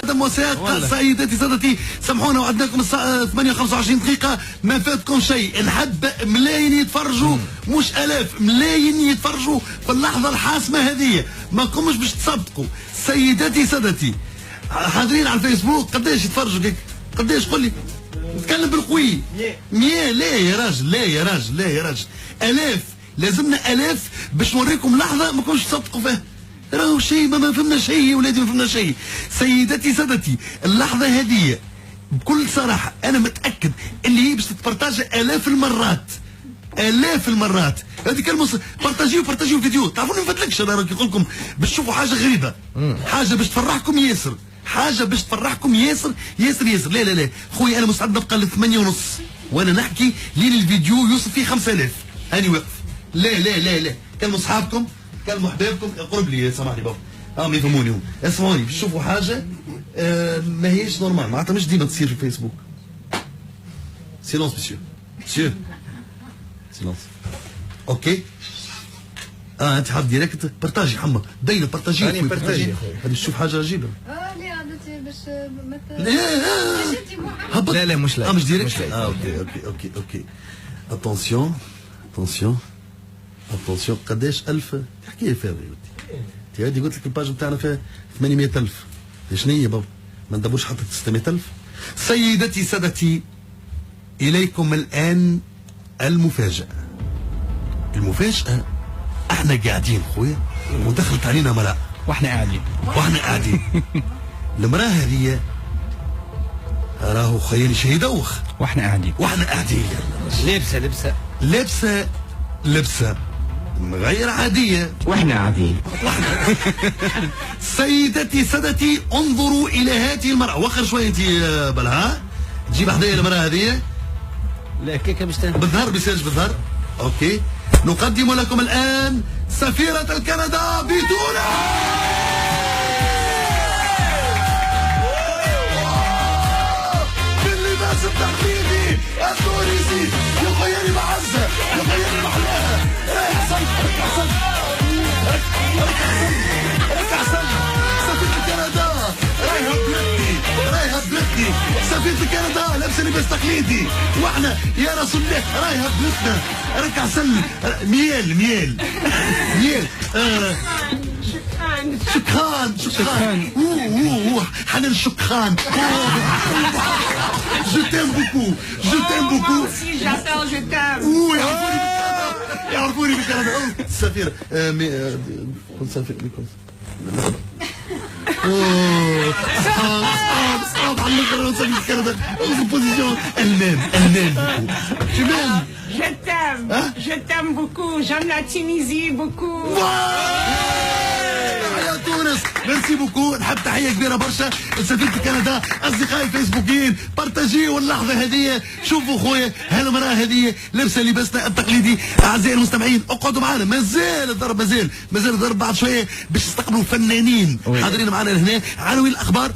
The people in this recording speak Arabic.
دم وساق. سيداتي سادتي سامحونا وعدناكم الساعة 8:25 دقيقة، ما فاتكم شيء. نحب ملايين يتفرجوا، مش آلاف، ملايين يتفرجوا في اللحظة الحاسمة هذه، ما كومش باش تصدقوا. سيداتي سادتي حاضرين على الفيسبوك، قداش يتفرجوا هيك؟ قداش؟ قل لي، نتكلم بالقوي. 100؟ لا يا راجل، لا يا راجل، لا يا راجل، آلاف. لازمنا آلاف باش نوريكم لحظة ما كنتش تصدقوا فيها. راهو شيء ما فهمنا شيء يا ولادي، ما فهمنا شيء. سيداتي سادتي اللحظة هذه بكل صراحة أنا متأكد اللي هي باش تتبرتاج آلاف المرات، آلاف المرات. هذه كلمة بارتاجيو الفيديو. تعرفوني ما نفدلكش أنا راكي نقول لكم باش تشوفوا حاجة غريبة، حاجة باش تفرحكم ياسر، حاجة باش تفرحكم ياسر ياسر ياسر. لا لا لا خويا أنا مستعد نبقى ل 8:30 وأنا نحكي لين الفيديو يوصل فيه 5000. هاني واقف. لا لا لا لا، كلموا أصحابكم، كلموا حبايبكم. قرب لي سامحني بابا، ما يفهموني هم. اسمعوني باش تشوفوا حاجة ما هيش نورمال، معناتها مش ديما تصير في الفيسبوك. سيلونس مسيو، مسيو سيلونس. اوكي انت حاب ديريكت بارتاجي حما دايره بارتاجي. راني بارتاجي باش تشوف حاجه عجيبه. لا عادتي باش هبط. لا مش لا مش ديريكت. اوكي اتونسيون قداش 1000 تحكي لي فيها يا ودي؟ انت هذه قلت لك الباج بتاعنا فيها 800,000. شنو هي بابا؟ ما ندبوش حتى 600,000. سيدتي سادتي اليكم الان المفاجأة. المفاجأة احنا قاعدين خويا ودخلت علينا مرأة واحنا قاعدين المرأة هذه راهو خيالي شهيد اوخ. واحنا قاعدين لابسة غير عادية واحنا قاعدين. سيدتي سادتي انظروا الى هذه المرأة. وخر شوية انت بلها، تجيب حدايا المرأة هذه. لا كيكه باش بالظهر بيساج بالظهر. اوكي نقدم لكم الان سفيرة الكندا بتونس. باللباس التقليدي التونسي. يا خيالي معزة، يا خيالي محلاها. رايح صيف، ركع صيف. سفيرة الكندا رايها بلدني. سفيرة الكندا لابسة لباس تقليدي، واحنا يا رسول الله رايها بلدنا. ركع سلم. ميال شكران حنان شكران. Je t'aime beaucoup. Si j'attends, je t'aime. يعرفوني بالكندا. السفيرة كنت سافر بكم. صعب على الفرنسا في كندا. بوزيسيون المام. Je t'aime beaucoup. J'aime la Tunisie beaucoup. يا تونس ميرسي بوكو. نحب تحيه كبيره برشا لسفيرة كندا. اصدقائي الفيسبوكيين بارتاجيو اللحظه هذه. شوفوا خويا هالمراه هذه لابسه لباسنا التقليدي. اعزائي المستمعين اقعدوا معنا، مازال الضرب، مازال الضرب بعد شويه باش تستقبلوا فنانين حاضرين معنا لهنا. عناوين الاخبار.